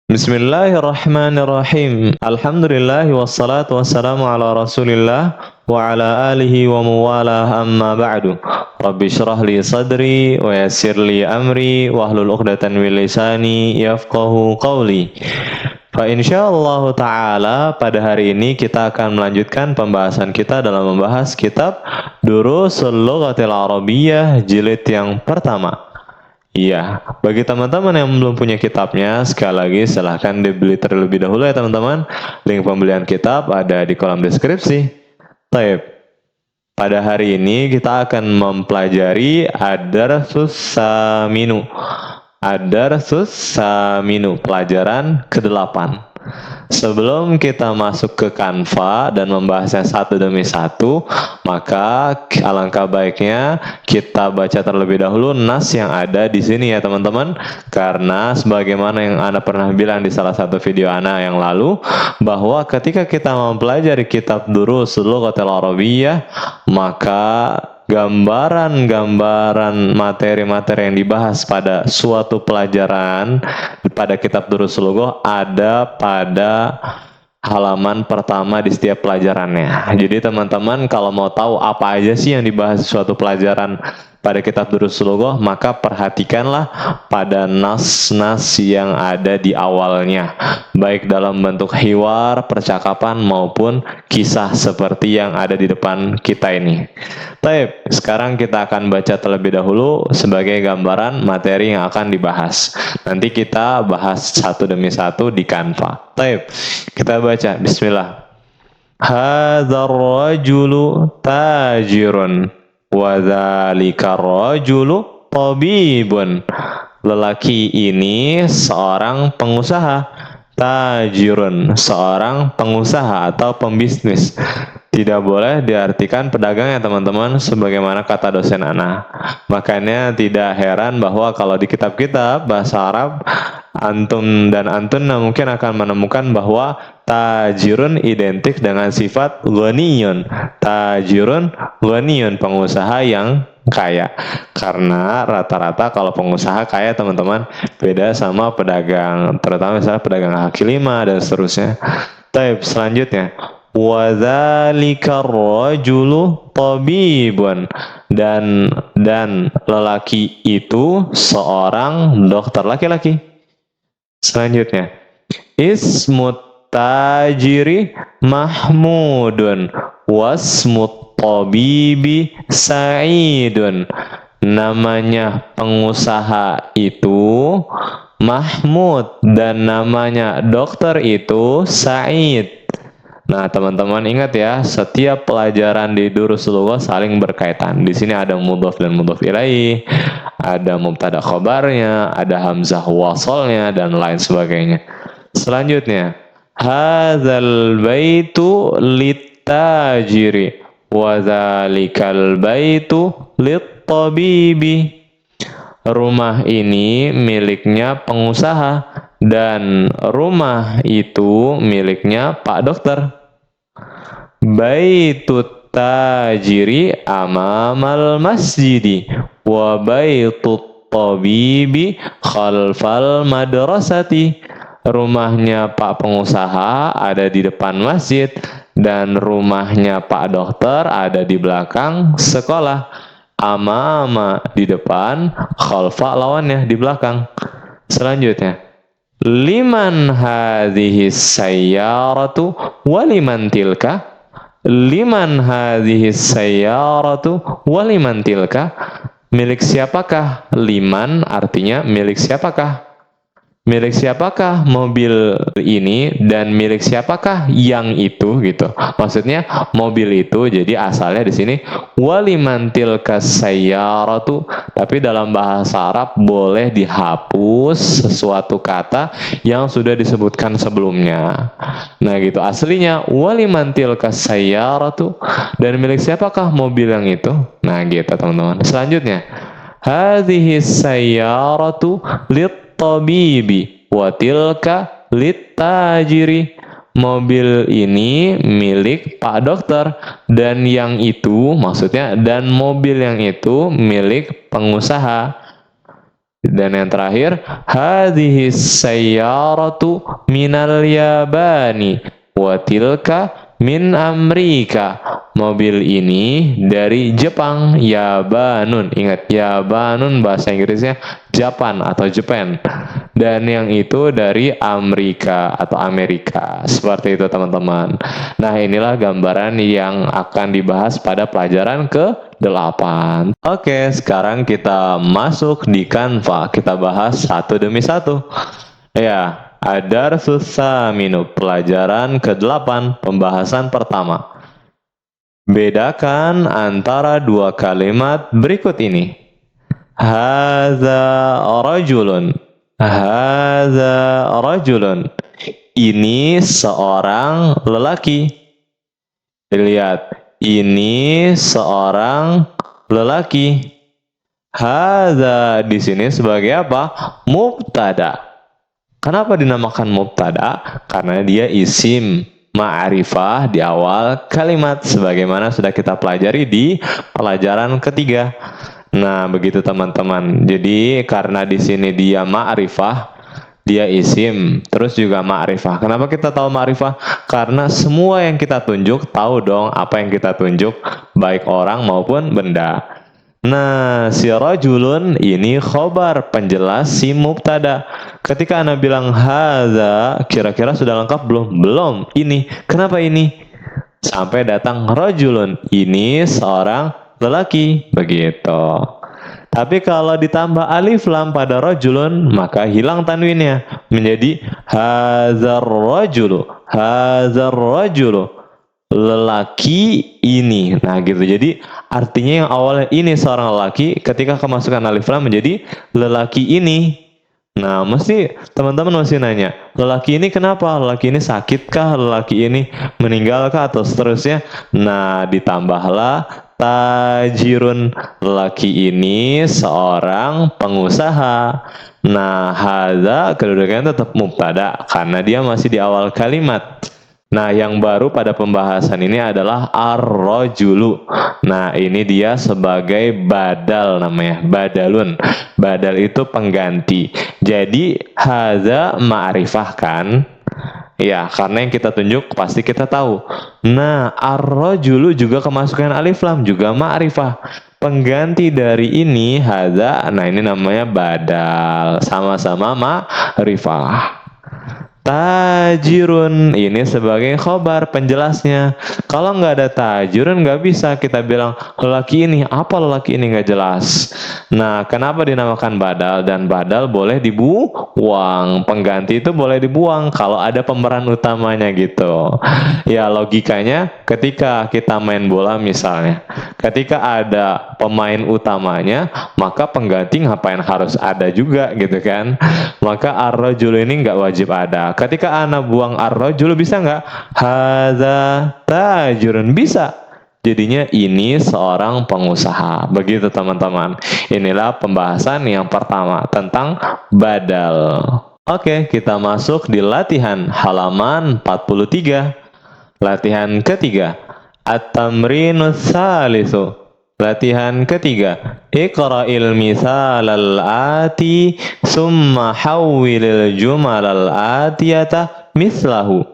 Bismillahirrahmanirrahim. Alhamdulillah wassalatu wassalamu ala Rasulillah wa ala alihi wa muwalah amma ba'du. Rabbi syrah li sadri wa yassir li amri wa hlul 'uqdatan min lisani yafqahu qawli. Fa insyaallah taala pada hari ini kita akan melanjutkan pembahasan kita dalam membahas kitab Durusul Lughatil Arabiyyah jilid yang pertama. Iya, bagi teman-teman yang belum punya kitabnya, sekali lagi silahkan dibeli terlebih dahulu ya teman-teman. Link pembelian kitab ada di kolom deskripsi. Baik, pada hari ini kita akan mempelajari Ad-Darsus Saminu. Ad-Darsus Saminu, pelajaran ke-8. Sebelum kita masuk ke Canva dan membahasnya satu demi satu, maka alangkah baiknya kita baca terlebih dahulu nas yang ada di sini ya teman-teman. Karena sebagaimana yang Anda pernah bilang di salah satu video Anda yang lalu, bahwa ketika kita mempelajari kitab Durusul Lughatil Arabiyyah, maka gambaran-gambaran materi-materi yang dibahas pada suatu pelajaran pada kitab Durusul Lughah ada pada halaman pertama di setiap pelajarannya. Jadi teman-teman kalau mau tahu apa aja sih yang dibahas di suatu pelajaran pada kitab Durusul Lughah, maka perhatikanlah pada nas-nas yang ada di awalnya, baik dalam bentuk hiwar, percakapan maupun kisah seperti yang ada di depan kita ini. Baik, sekarang kita akan baca terlebih dahulu sebagai gambaran materi yang akan dibahas. Nanti kita bahas satu demi satu di Canva. Baik, kita baca. Bismillah. Hadzal rajulu tajirun wa dzalika rajulu tabibun. Lelaki ini seorang pengusaha. Tajirun, seorang pengusaha atau pembisnis. Tidak boleh diartikan pedagang ya teman-teman, sebagaimana kata dosen Ana. Makanya tidak heran bahwa kalau di kitab-kitab bahasa Arab, antum dan antuna mungkin akan menemukan bahwa tajirun identik dengan sifat ghaniyun. Tajirun, ghaniyun, pengusaha yang kaya. Karena rata-rata kalau pengusaha kaya teman-teman beda sama pedagang, terutama misalnya pedagang kaki lima dan seterusnya. Baik, selanjutnya. Wadzalika rajulu tabibun, dan lelaki itu seorang dokter laki-laki. Selanjutnya, ismut tajiri mahmudun wasmut tabibi sa'idun. Namanya pengusaha itu Mahmud dan namanya dokter itu Sa'id. Nah, teman-teman ingat ya, setiap pelajaran di Durusul Lughah saling berkaitan. Di sini ada mudhaf dan mudhaf ilaih, ada mubtada khabarnya, ada hamzah wasalnya dan lain sebagainya. Selanjutnya, hadzal baitu litajiri wa dzalikal baitu littabibi. Rumah ini miliknya pengusaha dan rumah itu miliknya Pak Dokter. Baitut tajiri amamal masjidi wa baitut tabibi khalfal madrasati. Rumahnya Pak pengusaha ada di depan masjid dan rumahnya Pak Dokter ada di belakang sekolah. Amama di depan, khalfa lawannya di belakang. Selanjutnya, liman hadhihi sayyaratu wa liman tilka. Liman hadhihi sayyaratu wa liman tilka. Milik siapakah? Liman artinya milik siapakah? Milik siapakah mobil ini dan milik siapakah yang itu gitu. Maksudnya mobil itu jadi asalnya di sini waliman tilka sayyaratu, tapi dalam bahasa Arab boleh dihapus sesuatu kata yang sudah disebutkan sebelumnya. Nah gitu, aslinya waliman tilka sayyaratu, dan milik siapakah mobil yang itu. Nah gitu teman-teman. Selanjutnya, hadhihi sayyaratu tabibi wa tilka litajiri. Mobil ini milik Pak Dokter dan yang itu, maksudnya dan mobil yang itu milik pengusaha. Dan yang terakhir, hadhihi sayyaratu minal Yabani wa tilka min Amerika. Mobil ini dari Jepang, Yabanun. Ingat, Yabanun bahasa Inggrisnya Japan atau Japan. Dan yang itu dari Amerika atau Amerika. Seperti itu teman-teman. Nah, inilah gambaran yang akan dibahas pada pelajaran ke-8. Oke, sekarang kita masuk di Canva. Kita bahas satu demi satu. Ya, ada Tsaminu, pelajaran ke-8, pembahasan pertama. Bedakan antara dua kalimat berikut ini. Hadza rajulun. Hadza rajulun. Ini seorang lelaki. Lihat, ini seorang lelaki. Hadza di sini sebagai apa? Mubtada. Kenapa dinamakan mubtada? Karena dia isim ma'rifah di awal kalimat, sebagaimana sudah kita pelajari di pelajaran ketiga. Nah, begitu teman-teman. Jadi karena di sini dia ma'rifah, dia isim, terus juga ma'rifah. Kenapa kita tahu ma'rifah? Karena semua yang kita tunjuk, tahu dong apa yang kita tunjuk, baik orang maupun benda. Nah, si rajulun ini khobar, penjelas si mubtada. Ketika Anda bilang hadza, kira-kira sudah lengkap belum? Belum. Ini. Kenapa ini? Sampai datang rajulun. Ini seorang lelaki. Begitu. Tapi kalau ditambah alif lam pada rajulun, maka hilang tanwinnya. Menjadi hadzar rajulu. Hadzar rajulu. Lelaki ini. Nah gitu. Jadi artinya yang awalnya ini seorang lelaki, ketika kemasukan alif lam menjadi lelaki ini. Nah, mesti teman-teman masih nanya, lelaki ini kenapa? Lelaki ini sakitkah? Lelaki ini meninggalkah? Atau seterusnya? Nah, ditambahlah tajirun. Lelaki ini seorang pengusaha. Nah, hadza kedudukannya tetap mubtada karena dia masih di awal kalimat. Nah, yang baru pada pembahasan ini adalah ar-rajulu. Nah, ini dia sebagai badal namanya, badalun. Badal itu pengganti. Jadi, hadza ma'rifah kan? Ya, karena yang kita tunjuk pasti kita tahu. Nah, ar-rajulu juga kemasukan alif lam, juga ma'rifah. Pengganti dari ini, hadza, nah ini namanya badal. Sama-sama ma'rifah. Tajirun ini sebagai khobar penjelasnya. Kalau nggak ada tajirun nggak bisa kita bilang lelaki ini apa, lelaki ini nggak jelas. Nah, kenapa dinamakan badal? Dan badal boleh dibuang, pengganti itu boleh dibuang kalau ada pemeran utamanya gitu. Ya logikanya ketika kita main bola misalnya, ketika ada pemain utamanya maka pengganti ngapain harus ada juga gitu kan. Maka ar-rajul ini nggak wajib ada. Ketika ana buang ar-rajul bisa nggak? Hadza tajirun, bisa. Jadinya ini seorang pengusaha. Begitu teman-teman. Inilah pembahasan yang pertama tentang badal. Oke, kita masuk di latihan halaman 43. Latihan ketiga. At-tamrinus salisu. Latihan ketiga. Iqra'il mithalal ati summa hawwilil jumalal atiyata mislahu.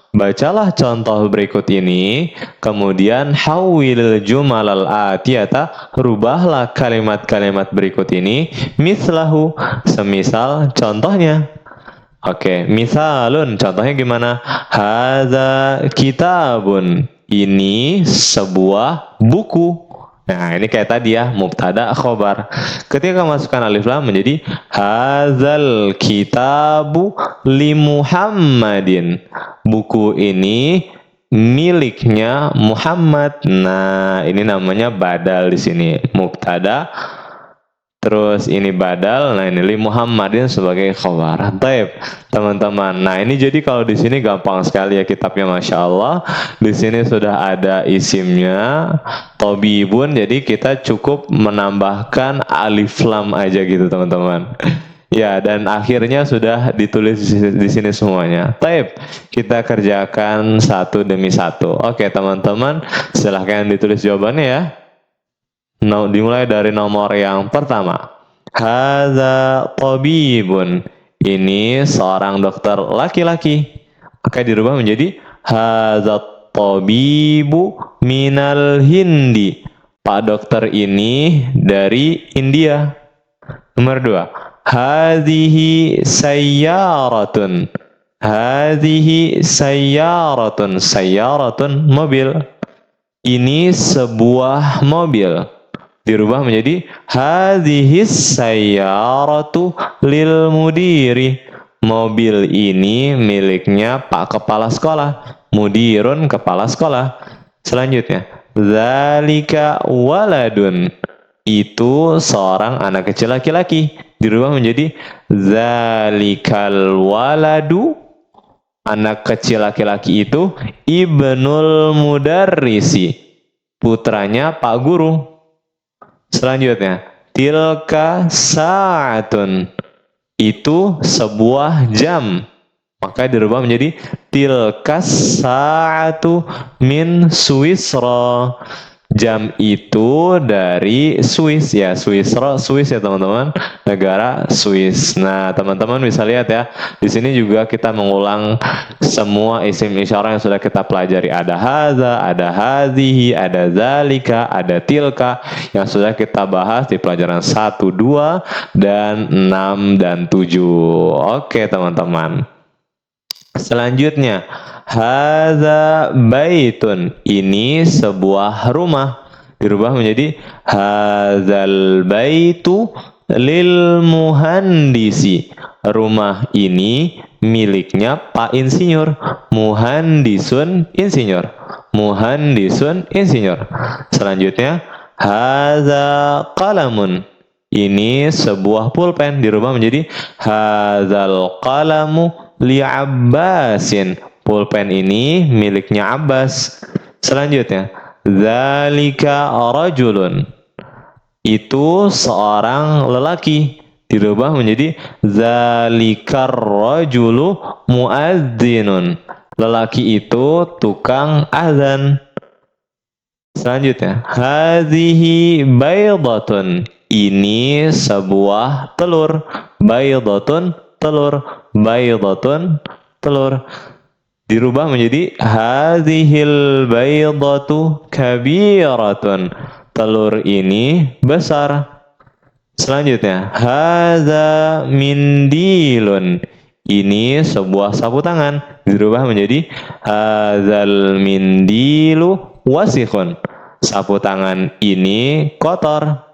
Bacalah contoh berikut ini, kemudian hawwilil jumalal atiyata, rubahlah kalimat-kalimat berikut ini mislahu, semisal contohnya. Oke, misalun, contohnya gimana? Hadza kitabun. Ini sebuah buku. Nah, ini kayak tadi ya, mubtada khobar. Ketika masukkan alif lam menjadi hadzal kitabu li Muhammadin. Buku ini miliknya Muhammad. Nah, ini namanya badal di sini. Mubtada, terus ini badal, nah ini li Muhammadin sebagai khabar. Taib, teman-teman. Nah, ini jadi kalau di sini gampang sekali ya kitabnya, masya Allah. Di sini sudah ada isimnya, tobibun. Jadi kita cukup menambahkan alif lam aja gitu, teman-teman. Ya, dan akhirnya sudah ditulis di sini semuanya. Taib, kita kerjakan satu demi satu. Oke, teman-teman, silahkan ditulis jawabannya ya. Dimulai dari nomor yang pertama. Hadza tabibun. Ini seorang dokter laki-laki. Maka dirubah menjadi hadza tabibu minal Hindi. Pak dokter ini dari India. Nomor 2. Hadhihi sayyaratun. Hadhihi sayyaratun. Sayyaratun mobil. Ini sebuah mobil. Dirubah menjadi hadhihi sayyaratu lil mudiri. Mobil ini miliknya Pak Kepala Sekolah. Mudirun kepala sekolah. Selanjutnya, zalika waladun. Itu seorang anak kecil laki-laki. Dirubah menjadi zalikal waladu. Anak kecil laki-laki itu ibnul mudarrisi. Putranya Pak Guru. Selanjutnya, tilka sa'atun. Itu sebuah jam. Maka dirubah menjadi tilka sa'atu min Swisra. Jam itu dari Swiss ya, Swisra, Swiss ya teman-teman, negara Swiss. Nah, teman-teman bisa lihat ya, di sini juga kita mengulang semua isim isyarah yang sudah kita pelajari. Ada hadza, ada hadhihi, ada zalika, ada tilka yang sudah kita bahas di pelajaran 1, 2, dan 6 dan 7. Oke, teman-teman. Selanjutnya, hadza baitun. Ini sebuah rumah. Dirubah menjadi hadzal baitu lil muhandisi. Rumah ini miliknya Pak Insinyur. Muhandisun insinyur. Muhandisun insinyur. Selanjutnya, hadza qalamun. Ini sebuah pulpen. Dirubah menjadi hadzal qalamu li Abbasin. Pulpen ini miliknya Abbas. Selanjutnya, zalika rajulun. Itu seorang lelaki. Dirubah menjadi zalikar rajulu muadzinun. Lelaki itu tukang azan. Selanjutnya, hadhihi baydatun. Ini sebuah telur. Baydatun telur. Baydatun telur. Dirubah menjadi hadhil baydatu kabiratun. Telur ini besar. Selanjutnya, hadza mindilun. Ini sebuah sapu tangan. Dirubah menjadi hadzal mindilu wasikhun. Sapu tangan ini kotor.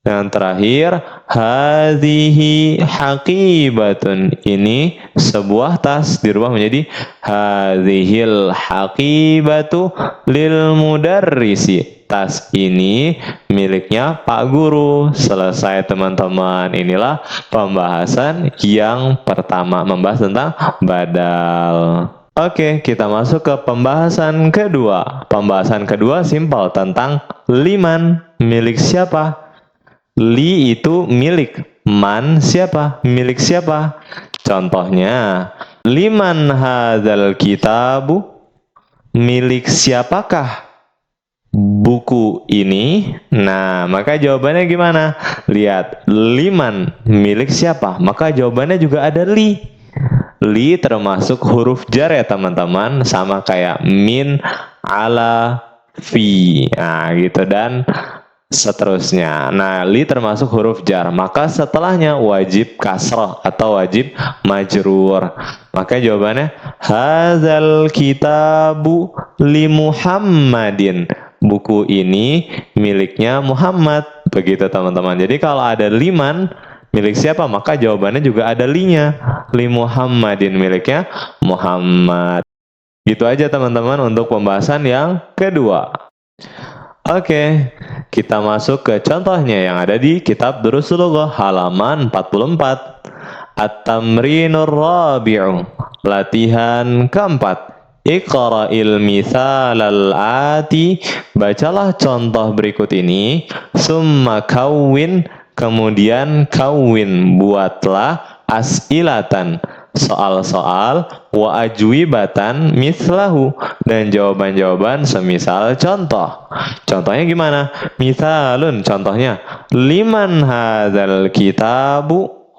Yang terakhir, hadhihi haqibatun. Ini sebuah tas. Dirubah menjadi hadhil haqibatu lil mudarrisi. Tas ini miliknya Pak Guru. Selesai teman-teman. Inilah pembahasan yang pertama, membahas tentang badal. Oke, kita masuk ke pembahasan kedua. Pembahasan kedua simpel tentang liman. Milik siapa? Li itu milik. Man siapa? Milik siapa? Contohnya, liman hadzal kitabu? Milik siapakah buku ini? Nah, maka jawabannya gimana? Lihat, liman milik siapa? Maka jawabannya juga ada li. Li termasuk huruf jar ya teman-teman, sama kayak min, ala, fi. Nah, gitu dan seterusnya. Nah, li termasuk huruf jar, maka setelahnya wajib kasroh atau wajib majrur. Maka jawabannya hadzal kitabu li Muhammadin. Buku ini miliknya Muhammad. Begitu teman-teman. Jadi kalau ada liman milik siapa, maka jawabannya juga ada linya. Li Muhammadin, miliknya Muhammad. Gitu aja teman-teman untuk pembahasan yang kedua. Oke, kita masuk ke contohnya yang ada di kitab Durusul Lughah halaman 44. At-tamrinur rabi'u. Latihan keempat. Iqra'il mithalal ati. Bacalah contoh berikut ini. Summa kawin. Kemudian kawin. Buatlah as'ilatan. soal-soal, wa ajwibatan mislahu, dan jawaban-jawaban semisal contoh. Contohnya gimana? Misalun, contohnya, liman hadzal kitabu,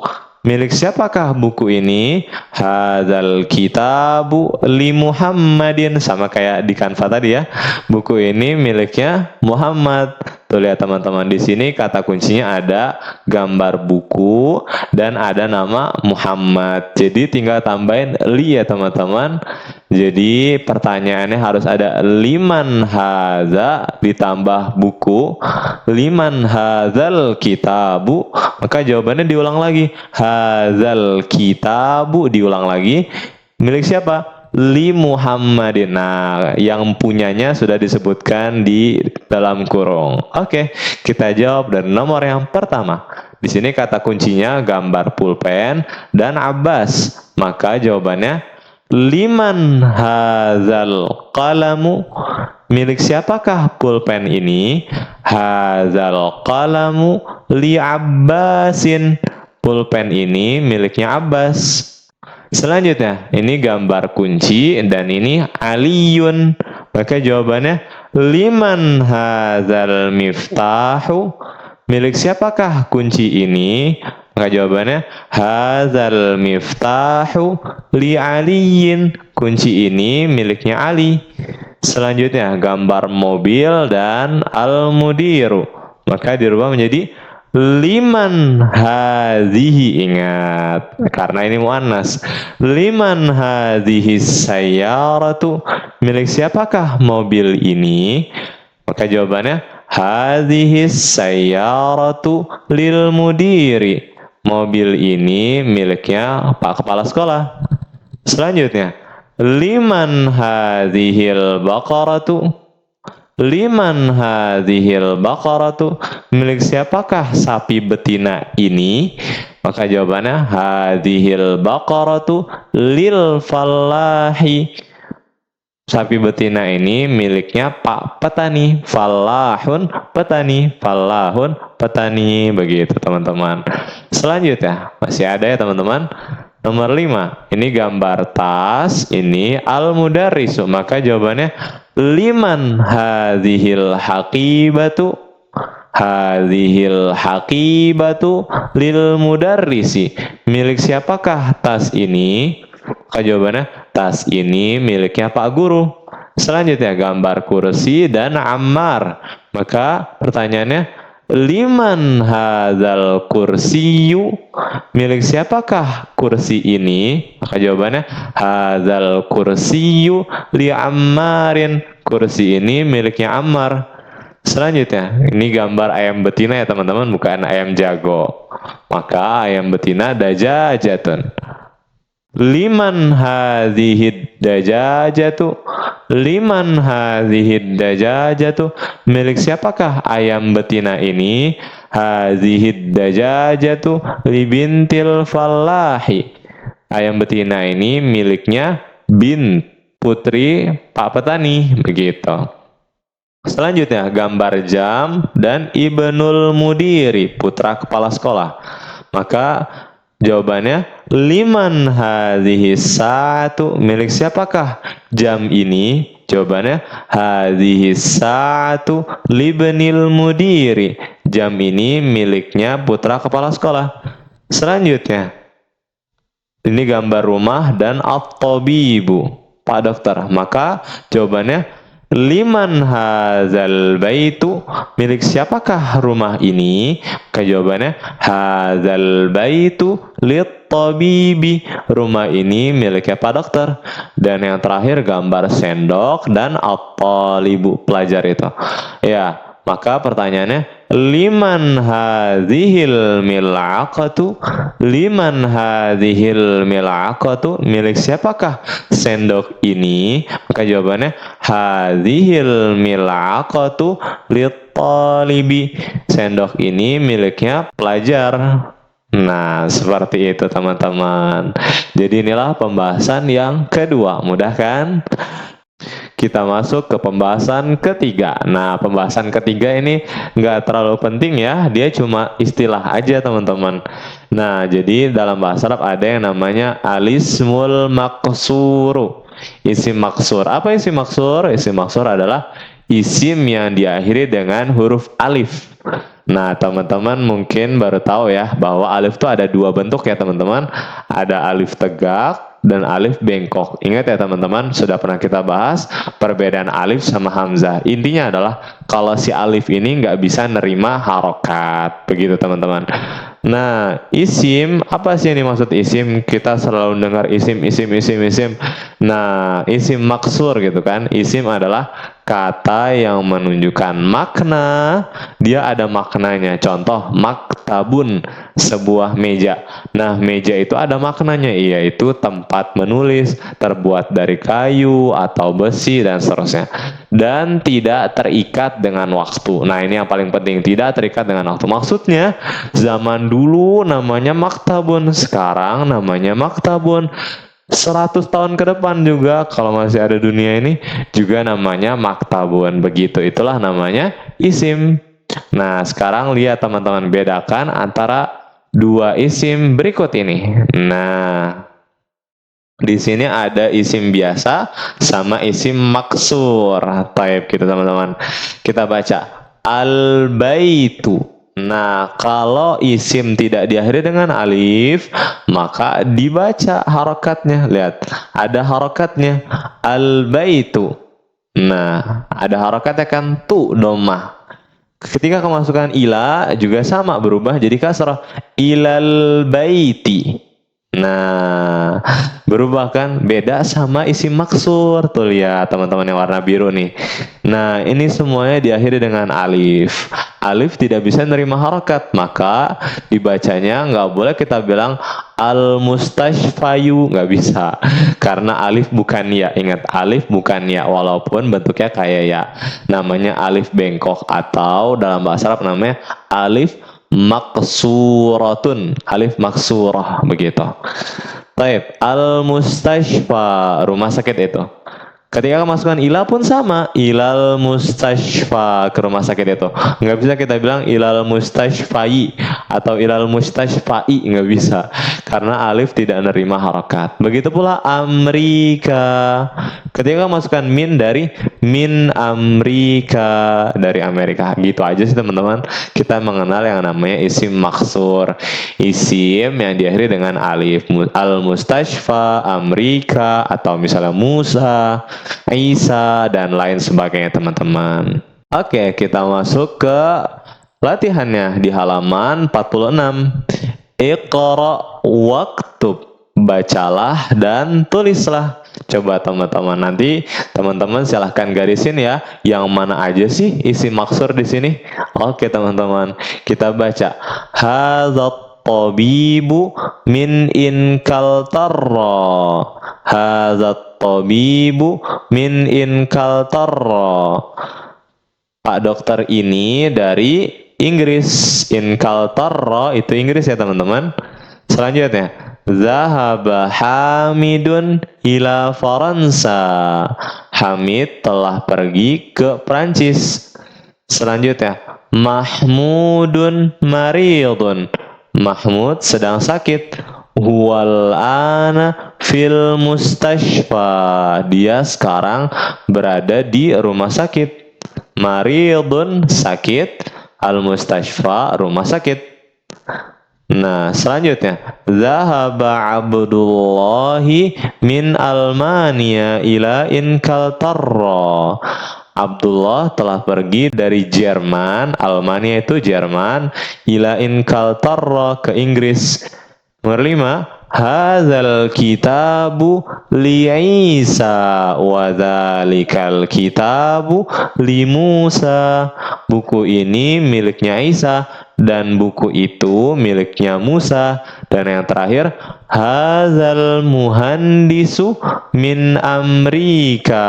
milik siapakah buku ini? Hadzal kitabu li Muhammadin. Sama kayak di Canva tadi ya. Buku ini miliknya Muhammad. Tuh lihat teman-teman, di sini kata kuncinya ada gambar buku dan ada nama Muhammad. Jadi tinggal tambahin li ya teman-teman. Jadi pertanyaannya harus ada liman hadza ditambah buku, liman hadzal kitabu, maka jawabannya diulang lagi, hadzal kitabu diulang lagi, milik siapa? Li Muhammadin. Nah, yang punyanya sudah disebutkan di dalam kurung. Oke, kita jawab dari nomor yang pertama. Di sini kata kuncinya gambar pulpen dan Abbas. Maka jawabannya liman hadzal qalamu, milik siapakah pulpen ini? Hadzal qalamu li Abbasin, pulpen ini miliknya Abbas. Selanjutnya, ini gambar kunci dan ini Aliyun. Maka jawabannya liman hadzal miftahu, milik siapakah kunci ini? Maka jawabannya hadzal miftahu li Aliyin, kunci ini miliknya Ali. Selanjutnya, gambar mobil dan al-mudiru. Maka dirubah menjadi liman hadhihi, ingat karena ini muannas, liman hadhihi sayyaratu, milik siapakah mobil ini? Maka jawabannya hadhihi sayyaratu lil mudiri, mobil ini miliknya Pak Kepala Sekolah. Selanjutnya, liman hadhil baqaratu, liman hadhil baqaratu, milik siapakah sapi betina ini? Maka jawabannya hadhil baqaratu lil fallahi, sapi betina ini miliknya Pak Petani. Fallahun petani, fallahun petani, begitu teman-teman. Selanjutnya masih ada ya teman-teman. Nomor 5, ini gambar tas, ini al-mudarrisu. Maka jawabannya liman hadhil haqibatu, hadhil haqibatu lil mudarrisi, milik siapakah tas ini? Maka jawabannya tas ini miliknya Pak Guru. Selanjutnya gambar kursi dan Ammar. Maka pertanyaannya liman hadzal kursiyu, milik siapakah kursi ini? Maka jawabannya hadzal kursiyu li Ammarin, kursi ini miliknya Ammar. Selanjutnya, ini gambar ayam betina ya teman-teman, bukan ayam jago. Maka ayam betina dajajatun. Liman hadhid dajajatu, liman hadhid dajajatu, milik siapakah ayam betina ini? Hadhid dajajatu li bintil fallahi, ayam betina ini miliknya bin, putri Pak Petani, begitu. Selanjutnya gambar jam dan ibnul mudiri, putra kepala sekolah. Maka jawabannya liman hadhihi sa'atu, milik siapakah jam ini? Jawabannya hadhihi sa'atu libnil mudiri, jam ini miliknya putra kepala sekolah. Selanjutnya, ini gambar rumah dan at-tabibu, Pak Dokter. Maka jawabannya liman hadzal baitu, milik siapakah rumah ini? Maka jawabannya hadzal baitu lit tabibi, rumah ini miliknya Pak Dokter. Dan yang terakhir gambar sendok dan at-talibu, pelajar itu. Ya, maka pertanyaannya liman hadhil mil'aqatu, liman hadhil mil'aqatu, milik siapakah sendok ini? Maka jawabannya hadhil mil'aqatu lit-talibi, sendok ini miliknya pelajar. Nah, seperti itu teman-teman. Jadi inilah pembahasan yang kedua, mudah kan? Kita masuk ke pembahasan ketiga. Nah, pembahasan ketiga ini nggak terlalu penting ya, dia cuma istilah aja teman-teman. Nah, jadi dalam bahasa Arab ada yang namanya alismul maksuru. Isim maksur. Apa isim maksur? Isim maksur adalah isim yang diakhiri dengan huruf alif. Nah, teman-teman mungkin baru tahu ya bahwa alif itu ada dua bentuk ya teman-teman. Ada alif tegak dan alif bengkok. Ingat ya teman-teman, sudah pernah kita bahas perbedaan alif sama hamzah. Intinya adalah kalau si alif ini nggak bisa nerima harokat. Begitu teman-teman. Nah, isim, apa sih yang dimaksud isim? Kita selalu dengar isim. Nah, isim maksur gitu kan. Isim adalah kata yang menunjukkan makna, dia ada maknanya. Contoh, maktabun, sebuah meja. Nah, meja itu ada maknanya, yaitu tempat menulis, terbuat dari kayu atau besi dan seterusnya. Dan tidak terikat dengan waktu. Nah, ini yang paling penting, tidak terikat dengan waktu. Maksudnya, zaman dulu namanya maktabun, sekarang namanya maktabun. 100 tahun ke depan juga kalau masih ada dunia ini juga namanya maktabun. Begitu, itulah namanya isim. Nah, sekarang lihat teman-teman, bedakan antara dua isim berikut ini. Nah, di sini ada isim biasa sama isim maksur. Taib gitu teman-teman. Kita baca al-baitu. Nah, kalau isim tidak diakhiri dengan alif, maka dibaca harokatnya. Lihat, ada harokatnya. Al-baitu. Nah, ada harokatnya kan, tu domah. Ketika kemasukan ila juga sama, berubah jadi kasrah. Ilal baiti. Nah, berubah kan? Beda sama isim maksur. Tuh lihat teman-teman yang warna biru nih. Nah, ini semuanya diakhiri dengan alif. Alif tidak bisa nerima harokat, maka dibacanya nggak boleh kita bilang al-mustashfayu, nggak bisa. Karena alif bukan ya. Ingat, alif bukan ya, walaupun bentuknya kayak ya. Namanya alif bengkok, atau dalam bahasa Arab namanya alif maksuratun, alif maksurah, begitu. Baik, al-mustashfa, rumah sakit itu. Ketika kemasukan ila pun sama, ilal mustashfa, ke rumah sakit itu. Nggak bisa kita bilang ilal mustashfai atau ilal mustashfai, nggak bisa. Karena alif tidak menerima harokat. Begitu pula Amerika. Ketika kemasukan min dari min Amerika, dari Amerika. Gitu aja sih teman-teman. Kita mengenal yang namanya isim maksur. Isim yang diakhiri dengan alif. Al-mustashfa, Amerika, atau misalnya Musa, Isa, dan lain sebagainya teman-teman. Oke, kita masuk ke latihannya di halaman 46. Iqra waktub, bacalah dan tulislah. Coba teman-teman, nanti teman-teman silahkan garisin ya, yang mana aja sih isi maksur di sini. Oke teman-teman, kita baca. Hadzat tabibu min inkaltarra. Hadzat tabibu min inkaltarra. Pak dokter ini dari Inggris. Inkaltarra itu Inggris ya teman-teman. Selanjutnya, zahaba Hamidun ila Faransa. Hamid telah pergi ke Prancis. Selanjutnya, Mahmudun maridun. Mahmud sedang sakit. Huwal ana fil mustashfa. Dia sekarang berada di rumah sakit. Maridun sakit, al mustashfa rumah sakit. Nah, selanjutnya, zahaba Abdullahi min Almania ila Inkaltarra. Abdullah telah pergi dari Jerman, Almania itu Jerman, ila Inkaltarra, ke Inggris. Nomor 5, hadzal kitabu li Isa wa dzalikal kitabu li Musa. Buku ini miliknya Isa dan buku itu miliknya Musa. Dan yang terakhir, hadzal muhandisu min Amerika.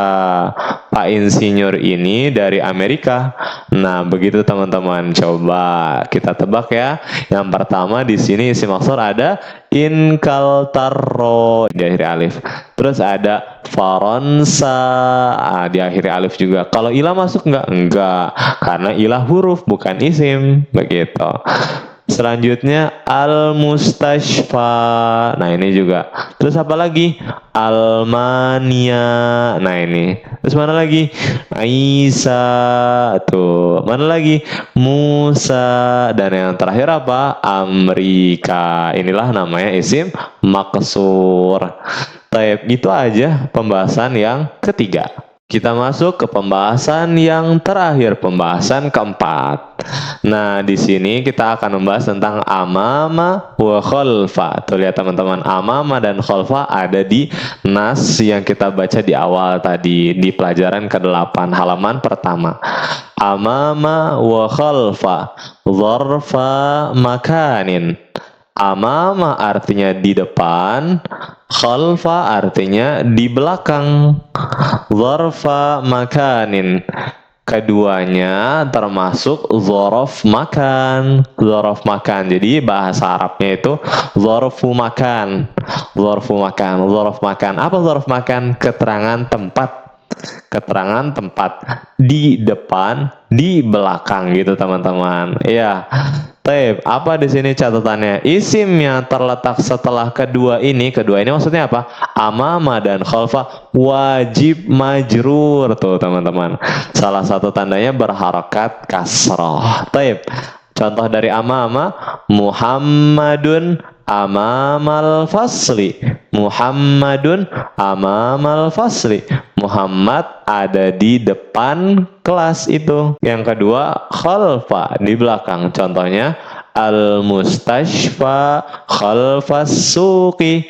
Pak insinyur ini dari Amerika. Nah, begitu teman-teman. Coba kita tebak ya. Yang pertama di sini isim maksur ada inkaltarro di akhir alif. Terus ada Faransa di akhir alif juga. Kalau ilah masuk nggak? Enggak. Karena ilah huruf bukan isim. Begitu. Selanjutnya al-mustashfa. Nah, ini juga. Terus apa lagi? Almania. Nah, ini. Terus mana lagi? Isa. Tuh. Mana lagi? Musa. Dan yang terakhir apa? Amerika. Inilah namanya isim maksur. Taib, itu aja pembahasan yang ketiga. Kita masuk ke pembahasan yang terakhir, pembahasan keempat. Nah, di sini kita akan membahas tentang amama wa khalfa. Tuh, lihat teman-teman, amama dan khalfa ada di nas yang kita baca di awal tadi, di pelajaran ke-8, halaman pertama. Amama wa khalfa, dzarfa makanin. Amama artinya di depan, khalfa artinya di belakang. Dzarfa makanin, keduanya termasuk dzaraf makan. Dzaraf makan, jadi bahasa Arabnya itu dzarfu makan. Dzarfu makan, dzaraf makan. Apa dzaraf makan? Keterangan tempat. Keterangan tempat di depan, di belakang gitu teman-teman. Ya. Taib, apa di sini catatannya? Isim yang terletak setelah kedua ini maksudnya apa? Amama dan khalfa wajib majrur tuh teman-teman. Salah satu tandanya berharokat kasroh. Taib. Contoh dari amama, Muhammadun amamal fasli. Muhammadun amamal fasli. Muhammad ada di depan kelas itu. Yang kedua, khalfa, di belakang. Contohnya, al-mustashfa khalfas suqi.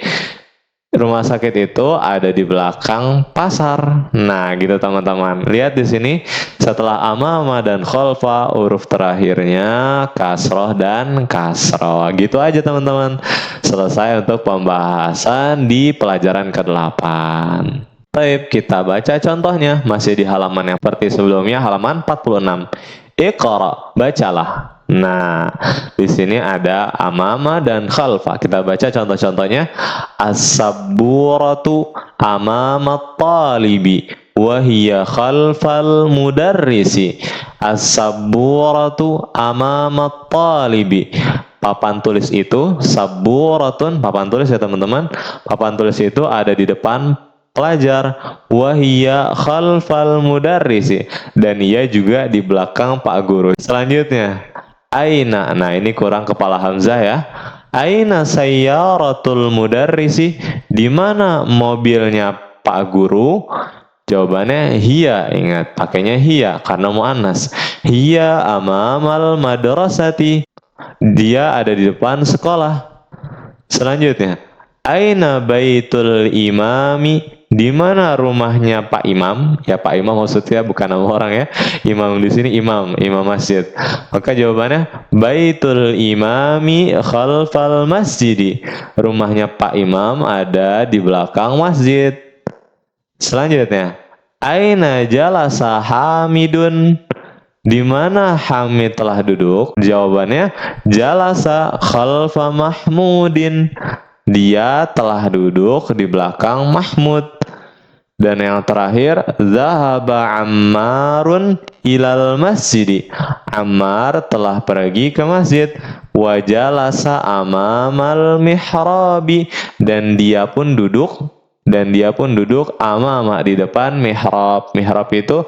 Rumah sakit itu ada di belakang pasar. Nah, gitu teman-teman. Lihat di sini, setelah amama dan khalfa, huruf terakhirnya kasroh dan kasroh. Gitu aja teman-teman. Selesai untuk pembahasan di pelajaran ke-8. Baik, kita baca contohnya. Masih di halaman yang seperti sebelumnya, halaman 46. Iqra, bacalah. Nah, di sini ada amama dan khalfa. Kita baca contoh-contohnya. As-sabburatu amama talibi wa hiya khalfal mudarrisi. As-sabburatu amama talibi. Papan tulis itu, saburatun, papan tulis ya teman-teman. Papan tulis itu ada di depan pelajar, wahia khalfal mudarrisi, dan ia juga di belakang pak guru. Selanjutnya, aina. Nah, ini kurang kepala hamzah ya. Aina sayyaratul mudarrisi, di mana mobilnya pak guru? Jawabannya hiya. Ingat, pakainya hiya karena muannas. Hiya amamal madrasati, dia ada di depan sekolah. Selanjutnya, aina baitul imami, di mana rumahnya Pak Imam? Ya, Pak Imam maksudnya bukan nama orang ya. Imam di sini imam masjid. Maka jawabannya baitul imami khalfal masjidi. Rumahnya Pak Imam ada di belakang masjid. Selanjutnya, aina jalasa Hamidun, di mana Hamid telah duduk? Jawabannya jalasa khalfa Mahmudin, dia telah duduk di belakang Mahmud. Dan yang terakhir, zahaba Ammarun ilal masjidi, Ammar telah pergi ke masjid. Wa jalasa amamal mihrabi, dan dia pun duduk amama, di depan mihrab. Mihrab itu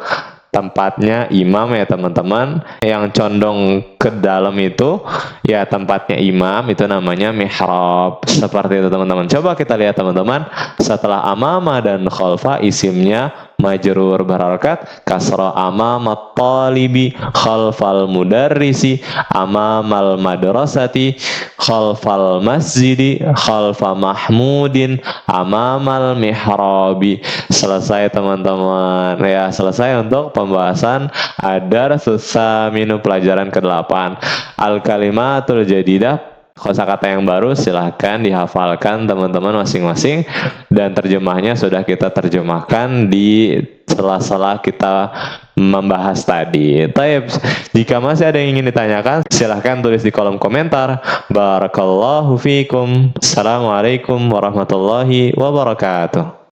tempatnya imam ya teman-teman. Yang condong ke dalam itu ya tempatnya imam, itu namanya mihrab. Seperti itu teman-teman. Coba kita lihat teman-teman, setelah amama dan khalfa isimnya majrur berharokat kasrah, amamat talibi khalfal mudarrisi amamal madrasati khalfal masjidi khalfa mahmudin amamal mihrabi. Selesai teman-teman ya, selesai untuk pembahasan ad-darsus tsaminu pelajaran ke-8, al-kalimatul jadidah, kosakata yang baru. Silahkan dihafalkan teman-teman masing-masing, dan terjemahnya sudah kita terjemahkan di sela-sela kita membahas tadi. Taib, jika masih ada yang ingin ditanyakan, silahkan tulis di kolom komentar. Barakallahu fikum. Assalamualaikum warahmatullahi wabarakatuh.